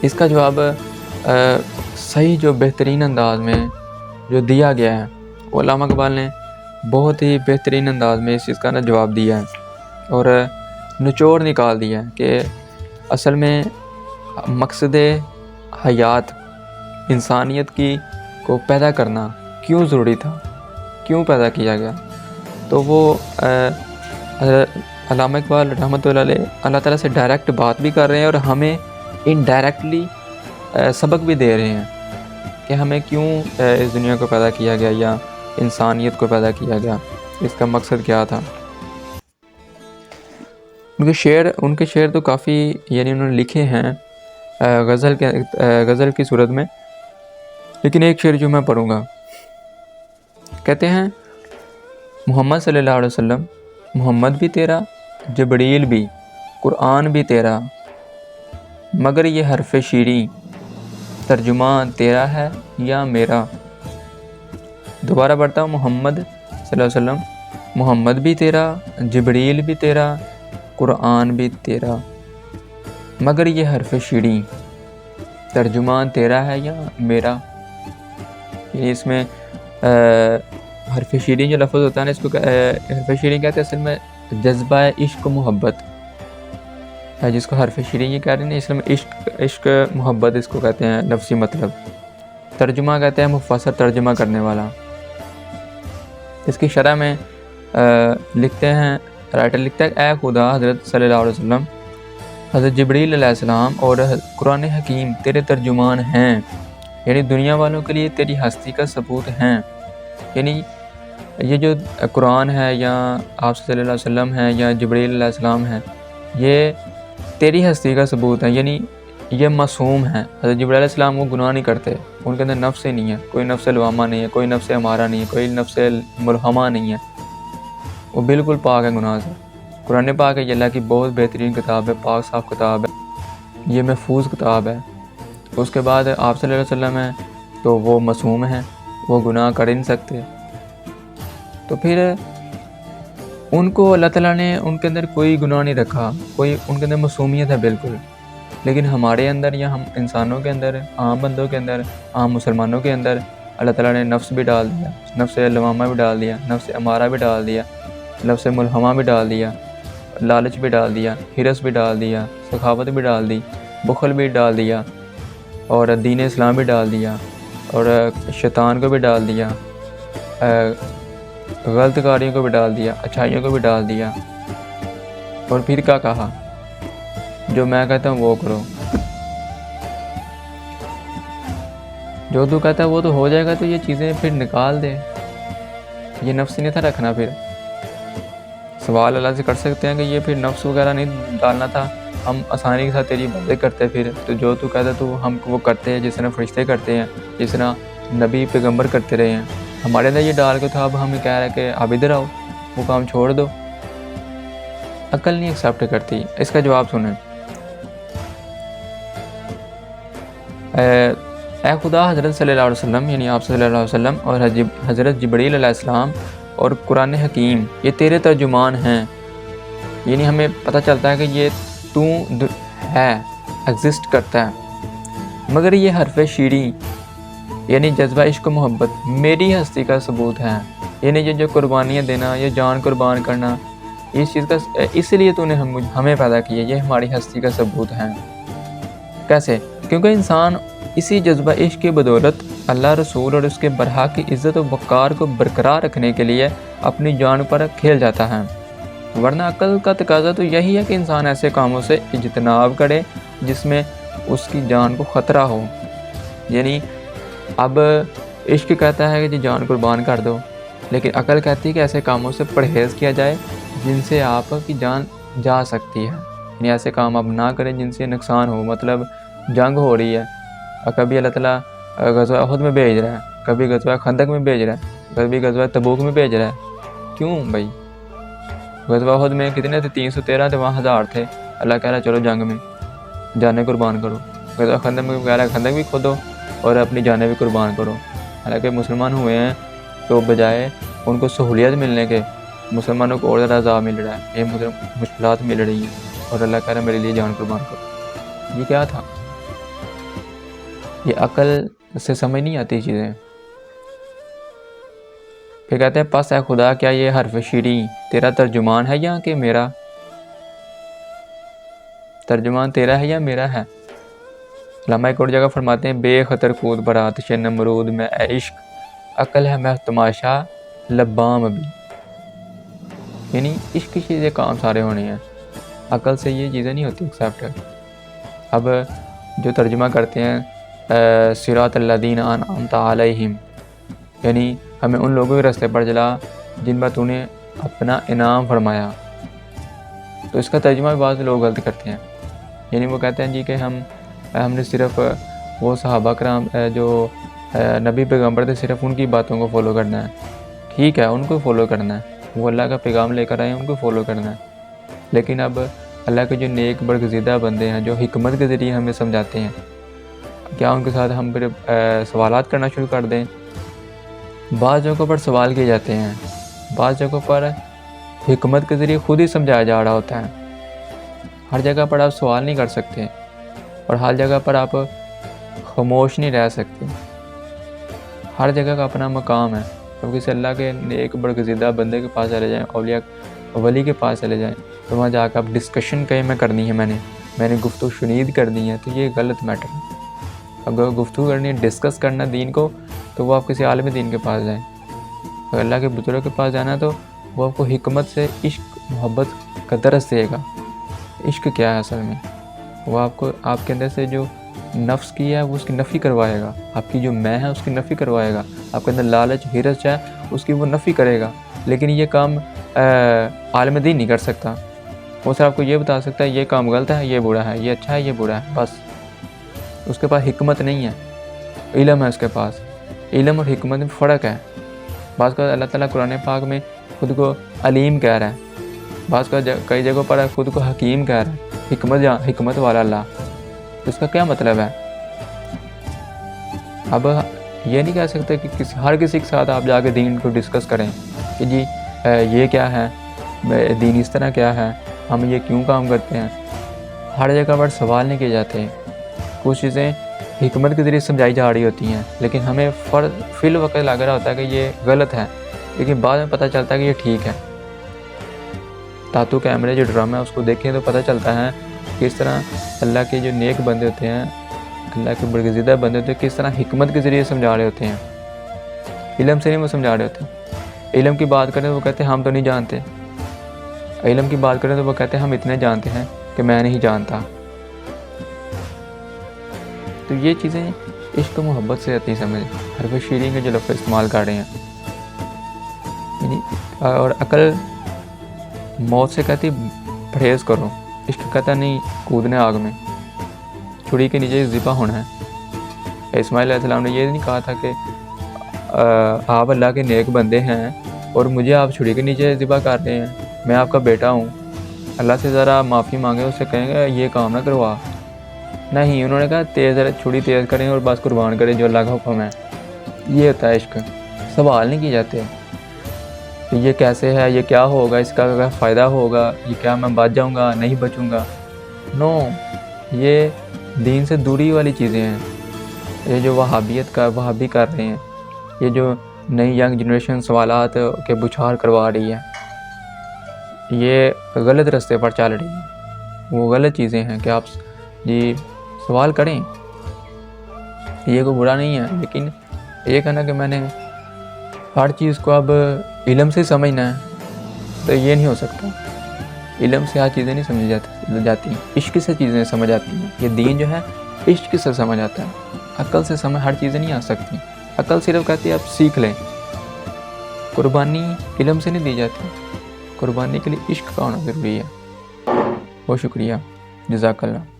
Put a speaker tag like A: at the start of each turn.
A: اس کا جواب صحیح جو بہترین انداز میں جو دیا گیا ہے، وہ علامہ اقبال نے بہت ہی بہترین انداز میں اس چیز کا جواب دیا ہے اور نچوڑ نکال دیا ہے کہ اصل میں مقصد حیات انسانیت کو پیدا کرنا کیوں ضروری تھا، کیوں پیدا کیا گیا۔ تو وہ علامہ اقبال رحمۃ اللہ علیہ اللہ تعالیٰ سے ڈائریکٹ بات بھی کر رہے ہیں اور ہمیں انڈائریکٹلی سبق بھی دے رہے ہیں کہ ہمیں کیوں اس دنیا کو پیدا کیا گیا یا انسانیت کو پیدا کیا گیا، اس کا مقصد کیا تھا۔ ان کے شعر تو کافی انہوں نے لکھے ہیں غزل کی صورت میں، لیکن ایک شعر جو میں پڑھوں گا، کہتے ہیں محمد صلی اللہ علیہ وسلم، محمد بھی تیرا، جبریل بھی، قرآن بھی تیرا، مگر یہ حرف شیریں ترجمہ تیرا ہے یا میرا۔ دوبارہ پڑھتا ہوں، محمد صلی اللہ علیہ وسلم، محمد بھی تیرا، جبریل بھی تیرا، قرآن بھی تیرا، مگر یہ حرف شیریں ترجمہ تیرا ہے یا میرا۔ اس میں حرف شیریں جو لفظ ہوتا ہے نا، اس کو حرف شیریں کہتے ہیں اصل میں جذبہ عشق و محبت، جس کو حرف شیریں یہ کہہ رہے ہیں، اصل میں عشق محبت اس کو کہتے ہیں لفظی مطلب۔ ترجمہ کہتے ہیں مفسر، ترجمہ کرنے والا۔ اس کی شرح میں لکھتے ہیں، رائٹر لکھتا ہے، اے خدا، حضرت صلی اللہ علیہ وسلم، حضرت جبریل علیہ السلام اور قرآن حکیم تیرے ترجمان ہیں، یعنی دنیا والوں کے لیے تیری ہستی کا ثبوت ہیں۔ یعنی یہ جو قرآن ہے یا آپ صلی اللہ علیہ وسلم ہے یا جبریل علیہ السلام ہے، یہ تیری ہستی کا ثبوت ہے، یعنی یہ معصوم ہیں۔ حضرت جبریل علیہ السلام وہ گناہ نہیں کرتے، ان کے اندر نفس ہی نہیں ہے، کوئی نفس لوامہ نہیں ہے، کوئی نفس امارہ نہیں ہے، کوئی نفس ملہمہ نہیں ہے، وہ بالکل پاک ہے گناہ سے۔ قرآن پاک ہے، یہ اللہ کی بہت بہترین کتاب ہے، پاک صاف کتاب ہے، یہ محفوظ کتاب ہے۔ اس کے بعد آپ صلی اللہ علیہ وسلم ہیں تو وہ معصوم ہیں، وہ گناہ کر ہی نہیں سکتے۔ تو پھر ان کو اللہ تعالیٰ نے ان کے اندر کوئی گناہ نہیں رکھا، کوئی ان کے اندر معصومیت ہے بالکل۔ لیکن ہمارے اندر یا ہم انسانوں کے اندر، عام بندوں کے اندر، عام مسلمانوں کے اندر اللہ تعالیٰ نے نفس بھی ڈال دیا، نفس لوامہ بھی ڈال دیا، نفس امارہ بھی ڈال دیا، نفس ملہمہ بھی ڈال دیا، لالچ بھی ڈال دیا، حرص بھی ڈال دیا، سخاوت بھی ڈال دی، بخل بھی ڈال دیا، اور دین اسلام بھی ڈال دیا، اور شیطان کو بھی ڈال دیا، غلط کاریوں کو بھی ڈال دیا، اچھائیوں کو بھی ڈال دیا۔ اور پھر کیا کہا، جو میں کہتا ہوں وہ کرو، جو تو کہتا ہے وہ تو ہو جائے گا، تو یہ چیزیں پھر نکال دے، یہ نفس نہیں تھا رکھنا۔ پھر سوال اللہ سے کر سکتے ہیں کہ یہ پھر نفس وغیرہ نہیں ڈالنا تھا، ہم آسانی کے ساتھ تیری باتیں کرتے، پھر تو جو تو کہتا تو ہم وہ کرتے ہیں، جس طرح فرشتے کرتے ہیں، جس طرح نبی پیغمبر کرتے رہے ہیں، ہمارے اندر یہ ڈال کے تو اب ہمیں کہہ رہا ہے کہ اب ادھر آؤ، وہ کام چھوڑ دو۔ عقل نہیں ایکسیپٹ کرتی۔ اس کا جواب سنیں، اے خدا، حضرت صلی اللہ علیہ وسلم، یعنی آپ صلی اللہ علیہ وسلم اور حضرت جبریل علیہ السلام اور قرآن حکیم یہ تیرے ترجمان ہیں، یعنی ہمیں پتہ چلتا ہے کہ یہ تو ہے، ایگزسٹ کرتا ہے، مگر یہ حرف شیریں یعنی جذبہ عشق و محبت میری ہستی کا ثبوت ہے، یعنی یہ جو قربانیاں دینا، یہ جان قربان کرنا، اس چیز کا اس لیے تو نے ہمیں پیدا کیا، یہ ہماری ہستی کا ثبوت ہے۔ کیسے؟ کیونکہ انسان اسی جذبہ عشق کی بدولت اللہ، رسول اور اس کے برحق کی عزت و وقار کو برقرار رکھنے کے لیے اپنی جان پر کھیل جاتا ہے، ورنہ عقل کا تقاضا تو یہی ہے کہ انسان ایسے کاموں سے اجتناب کرے جس میں اس کی جان کو خطرہ ہو۔ یعنی اب عشق کہتا ہے کہ جی جان قربان کر دو، لیکن عقل کہتی ہے کہ ایسے کاموں سے پرہیز کیا جائے جن سے آپ کی جان جا سکتی ہے، یعنی ایسے کام آپ نہ کریں جن سے نقصان ہو۔ مطلب جنگ ہو رہی ہے، اور کبھی اللہ تعالیٰ غزوہ احد میں بھیج رہا ہے، کبھی غزوہ خندق میں بھیج رہا ہے، کبھی غزوہ تبوک میں بھیج رہا ہے۔ کیوں بھائی؟ غزوہ احد میں کتنے تھے؟ 313 تھے، وہاں 1000 تھے۔ اللہ کہہ رہا ہے چلو جنگ میں جانیں قربان کرو۔ غزوہ خندق میں کہہ رہا ہے خندق بھی کھودو اور اپنی جانیں بھی قربان کرو۔ حالانکہ مسلمان ہوئے ہیں تو بجائے ان کو سہولیت ملنے کے، مسلمانوں کو اور زیادہ عذاب مل رہا ہے، یہ مشکلات مل رہی ہیں، اور اللہ کہہ رہا ہے میرے لیے جان قربان کرو۔ یہ کیا تھا؟ یہ عقل سے سمجھ نہیں آتی چیزیں. پھر کہتے ہیں پس اے خدا کیا یہ حرف شیریں تیرا ترجمان ہے یا کہ میرا؟ ترجمان تیرا ہے یا میرا ہے؟ علامہ ایک اور جگہ فرماتے ہیں بے خطر کود بر آتش نمرود میں اے عشق عقل ہے میں تماشا لبام بھی. یعنی عشق کی چیزیں کام سارے ہونے ہیں، عقل سے یہ چیزیں نہیں ہوتی ایکسیپٹ. اب جو ترجمہ کرتے ہیں صراط الذین انعمت علیہم، یعنی ہمیں ان لوگوں کے راستے پر چلا جن پر تو نے اپنا انعام فرمایا. تو اس کا ترجمہ بھی بعض لوگ غلط کرتے ہیں. یعنی وہ کہتے ہیں جی کہ ہم نے صرف وہ صحابہ کرام جو نبی پیغمبر تھے صرف ان کی باتوں کو فالو کرنا ہے. ٹھیک ہے، ان کو فالو کرنا ہے، وہ اللہ کا پیغام لے کر آئے ہیں، ان کو فالو کرنا ہے. لیکن اب اللہ کے جو نیک برگزیدہ بندے ہیں جو حکمت کے ذریعے ہمیں سمجھاتے ہیں، کیا ان کے ساتھ ہم پھر سوالات کرنا شروع کر دیں؟ بعض جگہوں پر سوال کیے جاتے ہیں، بعض جگہوں پر حکمت کے ذریعے خود ہی سمجھایا جا رہا ہوتا ہے. ہر جگہ پر آپ سوال نہیں کر سکتے اور ہر جگہ پر آپ خاموش نہیں رہ سکتے. ہر جگہ کا اپنا مقام ہے. اب کسی اللہ کے نیک برگزیدہ بندے کے پاس چلے جائیں، اولیاء ولی کے پاس چلے جائیں، تو وہاں جا کے آپ ڈسکشن کہیں میں کرنی ہے، میں نے گفتگو شنید کرنی ہے، تو یہ غلط میٹر ہے. اگر گفتگو کرنی ہے، ڈسکس کرنا دین کو، تو وہ آپ کسی عالم دین کے پاس جائیں. اگر اللہ کے بزرگوں کے پاس جانا ہے تو وہ آپ کو حکمت سے عشق محبت کا درس دے گا. عشق کیا ہے اصل میں؟ وہ آپ کو آپ کے اندر سے جو نفس کی ہے وہ اس کی نفی کروائے گا، آپ کی جو میں ہے اس کی نفی کروائے گا، آپ کے اندر لالچ ہرس ہے اس کی وہ نفی کرے گا. لیکن یہ کام عالم دین نہیں کر سکتا. وہ صرف آپ کو یہ بتا سکتا ہے یہ کام غلط ہے، یہ برا ہے، یہ اچھا ہے، یہ برا ہے، بس. اس کے پاس حکمت نہیں ہے، علم ہے اس کے پاس. علم اور حکمت میں فرق ہے. بعض کا اللہ تعالیٰ قرآن پاک میں خود کو علیم کہہ رہا ہے، بعض کا کئی جگہوں پر خود کو حکیم کہہ رہا ہے، حکمت والا اللہ. اس کا کیا مطلب ہے؟ اب یہ نہیں کہہ سکتے کہ ہر کسی کے ساتھ آپ جا کے دین کو ڈسکس کریں کہ جی یہ کیا ہے، دین اس طرح کیا ہے، ہم یہ کیوں کام کرتے ہیں. ہر جگہ پر سوال نہیں کیے جاتے. کچھ چیزیں حکمت کے ذریعے سمجھائی جا رہی ہوتی ہیں لیکن ہمیں فی الوقت لگ رہا ہوتا ہے کہ یہ غلط ہے، لیکن بعد میں پتہ چلتا ہے کہ یہ ٹھیک ہے. تاتو کیمرے جو ڈرامہ ہے اس کو دیکھیں تو پتہ چلتا ہے کہ اس طرح اللہ کے جو نیک بندے ہوتے ہیں، اللہ کے برگزیدہ بندے ہوتے ہیں، کس طرح حکمت کے ذریعے سمجھا رہے ہوتے ہیں. علم سے نہیں وہ سمجھا رہے ہوتے. علم کی بات کریں تو وہ کہتے ہیں ہم تو نہیں جانتے. علم کی بات کریں تو وہ کہتے ہیں ہم اتنے جانتے ہیں کہ میں نہیں جانتا. تو یہ چیزیں عشق و محبت سے آتی سمجھ. حرف شیریں کے جو لفظ استعمال کر رہے ہیں، یعنی اور عقل موت سے کہتی پرہیز کرو، عشق کہتا نہیں کودنے آگ میں، چھری کے نیچے ذبح ہونا ہے. اسماعیل علیہ السلام نے یہ نہیں کہا تھا کہ آپ اللہ کے نیک بندے ہیں اور مجھے آپ چھری کے نیچے ذبح کر رہے ہیں، میں آپ کا بیٹا ہوں، اللہ سے ذرا معافی مانگے، اس سے کہیں گے یہ کام نہ کروا. نہیں، انہوں نے کہا چھری تیز کریں اور بس قربان کریں جو اللہ کا حکم ہے. یہ ہوتا ہے عشق. سوال نہیں کیے جاتے کہ یہ کیسے ہے، یہ کیا ہوگا، اس کا کیا فائدہ ہوگا، یہ کیا میں بچ جاؤں گا نہیں بچوں گا. نو، یہ دین سے دوری والی چیزیں ہیں. یہ جو وہابی کر رہے ہیں، یہ جو نئی ینگ جنریشن سوالات کے بچھار کروا رہی ہے، یہ غلط راستے پر چل رہی ہیں. وہ غلط چیزیں ہیں کہ آپ جی سوال کریں، یہ کوئی برا نہیں ہے. لیکن یہ کہنا کہ میں نے ہر چیز کو اب علم سے سمجھنا ہے، تو یہ نہیں ہو سکتا. علم سے ہر چیزیں نہیں سمجھ جاتی، عشق سے چیزیں سمجھ آتی ہیں. یہ دین جو ہے عشق سے سمجھ آتا ہے. عقل سے سمجھ ہر چیزیں نہیں آ سکتی. عقل صرف کہتی ہے آپ سیکھ لیں. قربانی علم سے نہیں دی جاتی. قربانی کے لیے عشق کا ہونا ضروری ہے. بہت شکریہ. جزاک اللہ.